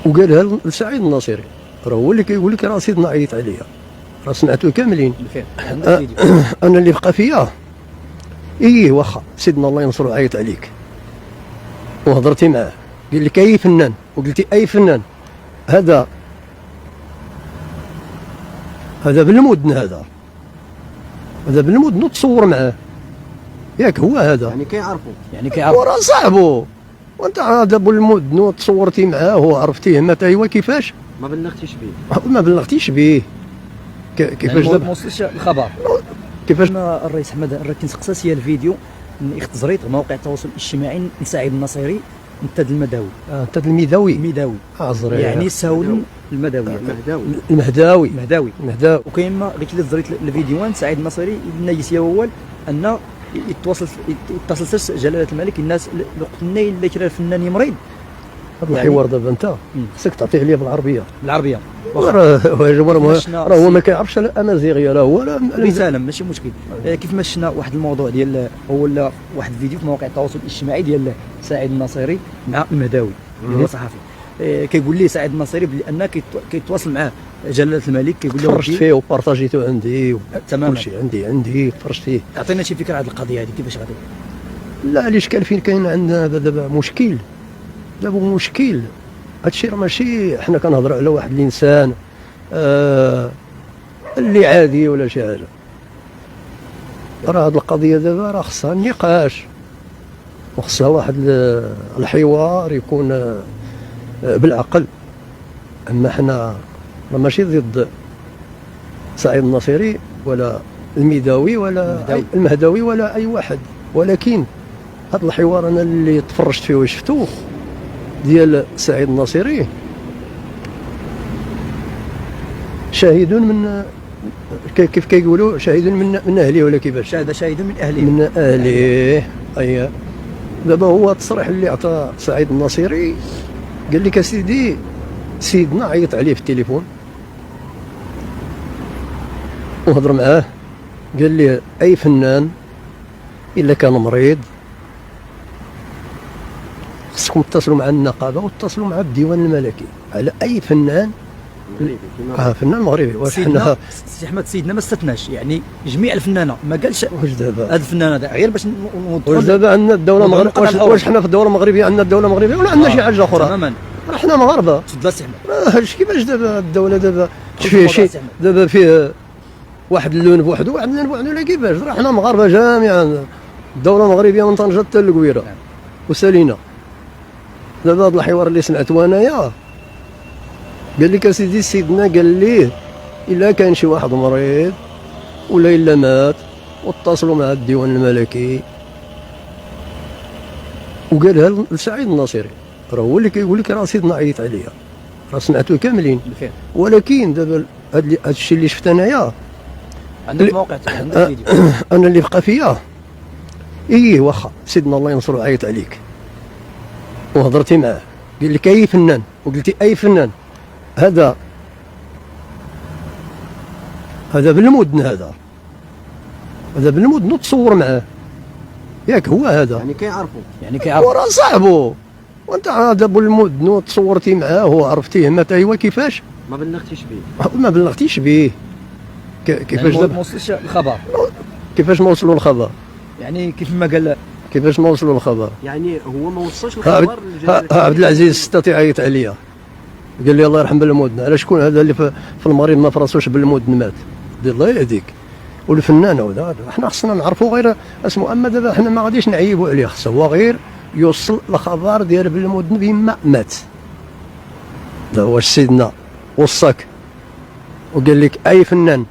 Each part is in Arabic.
وقالها لسعيد الناصري، راه هو اللي كيقول لك راه سيدنا عيط عليا، راه سمعتو كاملين. بالفعل انا اللي بقى فيا واخا سيدنا الله ينصرو عيط عليك، وهضرتي معاه قال لك اي فنان، وقلتي اي فنان، هذا بالمدن، هذا بالمدن وتصور معاه ياك، هو هذا يعني كيعرفوا وراه صاحبو، وانت هذا بالمدن وتصورتي معاه وعرفتيه متى ايوا كيفاش ما بلغتيش به كيفاش يعني دابا ما وصلش الخبر. كيفاش الرئيس احمد راه كنسقسى سيا الفيديو من اختزريط مواقع التواصل الاجتماعي لسعيد الناصري نتاد المداوي انت الميداوي الميداوي عزري يعني ساول المداوي المهداوي مهداوي. وكاين ما قلت لي زريت الفيديوهان سعيد الناصري النايس يا اول ان يتصل جلاله الملك الناس الوقت اللي كان الفنان مريض هذا الحوار دابا انت خصك تعطيه عليا بالعربيه راه هو ما كيعرفش الامازيغيه، راه هو رساله ماشي مشكل. كيف ما شفنا واحد الموضوع ديال ولا واحد الفيديو في مواقع التواصل الاجتماعي ديال سعيد الناصري مع المهداوي اللي هو صحفي، كيقول لي سعيد الناصري بان كيتواصل معاه جلاله الملك، كيقول له تفرجت فيه وبارطاجيته عندي تماما كلشي عندي تفرجت فيه. اعطينا شي فكره على القضيه هذه كيفاش غادي. لا الاشكال فين كاين عندنا دابا مشكل، هادشي راه ماشي حنا كنهضروا على واحد الانسان اللي عادي ولا شي حاجه، راه هاد القضيه دابا راه خصها النقاش وخصها واحد الحوار يكون بالعقل. اما حنا راه ماشي ضد سعيد الناصري ولا الميداوي ولا المهداوي ولا اي واحد، ولكن هذا الحوار انا اللي تفرجت فيه وشفتوه ديال سعيد الناصري شاهد من كيف كيقولوا شاهد من اهله ولا كيفاش؟ شاهد من اهله اي دابا هو التصريح اللي عطى سعيد الناصري قال لك اسيدي سيدنا عيط عليه في التليفون وهضر معاه، قال لي اي فنان الا كان مريض خصكم تتصلوا مع النقابه وتتصلوا مع الديوان الملكي على اي فنان مغربي فنان مغربي. واش حنا سي احمد سيدنا ما استثناش، يعني جميع الفنانه ما قالش واش دابا هذا الفنان هذا غير باش واش دابا عندنا الدوله المغربيه، واش حنا في الدوله المغربيه عندنا الدوله المغربيه ولا عندنا شي حاجه اخرى؟ تماما راه حنا مغاربه. تفضل سي احمد. كيفاش دابا الدوله دابا فيه شي دابا فيه واحد اللون بوحدو واحد اللون بوحدو ولا كيفاش؟ راه حنا مغاربه جميعا، الدوله المغربيه من طنجه حتى للقويره وسالينا. دابا هذا الحوار اللي سمعتو انايا قال لك اسيدي سيدنا قال ليه الا كان شي واحد مريض ولا الا مات واتصلوا مع الديوان الملكي، وقالها لسعيد الناصري، راه هو اللي كيقول لك راه سيدنا عيط عليا، راه سمعتو كاملين. بالفعل. ولكن دابا هذا الشيء اللي شفت انايا عندك الموقع عندك الفيديو انا اللي بقى فيا واخا سيدنا الله ينصرو عيط عليك، وهضرتي معاه قال لك اي فنان، وقلتي اي فنان، هذا بالمدن، هذا بالمدن وتصور معاه ياك، هو هذا يعني كيعرفوا وراه صاحبو، وانت هذا بالمدن وتصورتي معاه وعرفتيه متى ايوا كيفاش ما بلغتيش به كيفاش يعني دابا ما وصلش الخبر. كيفاش ما وصلوا الخبر؟ يعني كيف ما قال كيفاش ما وصلوا الخبر؟ يعني هو ما وصلش الخبر عبد العزيز الستاتي عيط عليا قال لي الله يرحم بالمدن، على شكون هذا اللي في المريض ما فراسوش بالمدن مات؟ قال الله يهديك. والفنان هذا حنا خصنا نعرفوا غير اسمه، اما دابا حنا ما غاديش نعيبوا عليه، خص هو غير يوصل الخبر ديال بالمدن بما مات. دا واش سيدنا وصاك وقال لك اي فنان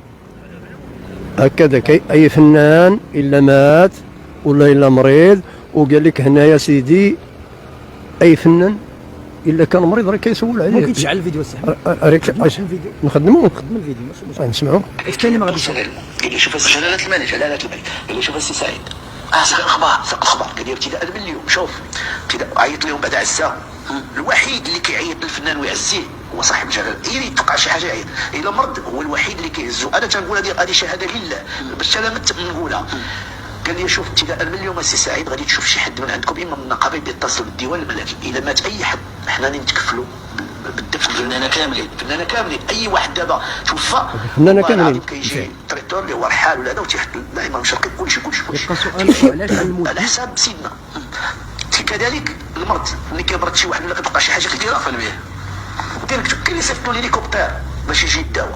هكذا اي فنان الا مات ولا الا مريض، وقال لك هنا يا سيدي اي فنان الا كان مريض راه كيسول عليه. ممكن تشعل الفيديو السي احمد. نخدموا الفيديو ماشي نسمعوا. الثاني ما غاديش. قال لي شوف جلاله الملك قال لي شوف السي سعيد ساق الاخبار قال لي ابتداء من اليوم شوف عيط لهم بعد عزه. الوحيد اللي كيعيط للفنان ويعزيه هو صاحب الجلاله، الا توقع شي حاجه يعيط، الا مرض هو الوحيد اللي كيهزو. انا تنقول هذه شهاده لله باش انا نقولها. قال لي شوف ابتداء من اليوم السي سعيد غادي تشوف شي حد من عندكم اما من النقابه يتصل بالديوان الملكي، الا مات اي حد حنا نتكفلوا بالدفع الفنانه كاملين، الفنانه كاملين، اي واحد دابا توفى الفنانة والله كاملين. العظيم كيجي تريتور اللي هو رحال ولا هذا وتيحط الامام الشرقي كلشي يبقى سؤال علاش المده على حساب سيدنا. كذلك المرض ملي كيمرض شي واحد ولا كتوقع شي حاجه كثيره في البيه كاين اللي يصيفطوا ليليكوبتر باش يجي يداوى.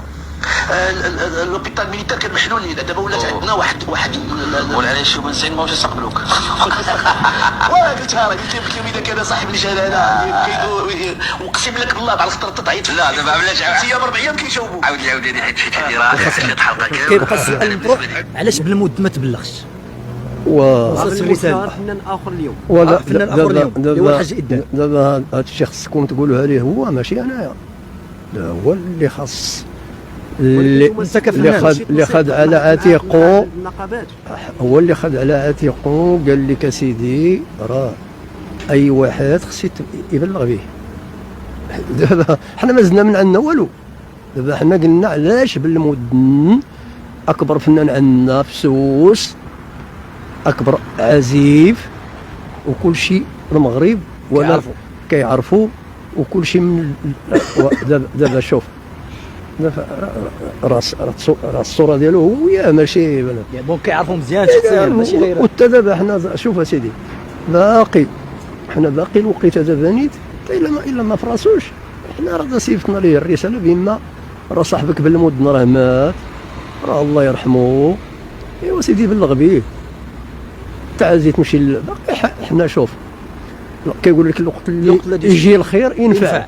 لوبيتال ميليتير كان محلول لينا، دابا ولات عندنا واحد قول عليه شو من سين ما واش يستقبلوك. قلتها راه قلت لهم اذا كان صاحب الجلاله اقسم لك بالله على خاطر تعيط. لا دابا علاش ايام 4 ايام كيجاوبوا. عاود لي حيت هذه راه ثلاث حلقات كيبقى السؤال المطروح علاش بالمود ما تبلغش؟ و وصلت الرساله. فنان اخر اليوم ولا فنان آخر اليوم، اللي هو الحاج إدان. دابا هذا الشيء خصكم تقولوها ليه هو، ماشي انايا. لا هو اللي خاص أنت كفنان. اللي خد على عاتقه، النقابات. هو اللي خد على عاتقه قال لك اسيدي راه اي واحد خصو يبلغ به. دابا حنا ما زدنا من عندنا والو، دابا حنا قلنا علاش بالمدن اكبر فنان عندنا في سوس، اكبر عزيف وكل شيء المغرب ولا كيعرفوا وكل شيء من دابا شوف دابا راس الصوره ديالو هو يا ماشي بنات بون كيعرفوا مزيان شخصيا ماشي غير. وحتى دابا حنا شوف اسيدي باقي حنا باقي الوقيته دابا نيت الا ما فراسوش حنا راه صيفطنا ليه الرساله بما راه صاحبك بالمدن راه مات، راه الله يرحمه، ايوا سيدي بلغ به. تعزي تمشي باقي حنا شوف كيقول لك الوقت اللي يجي الخير ينفع.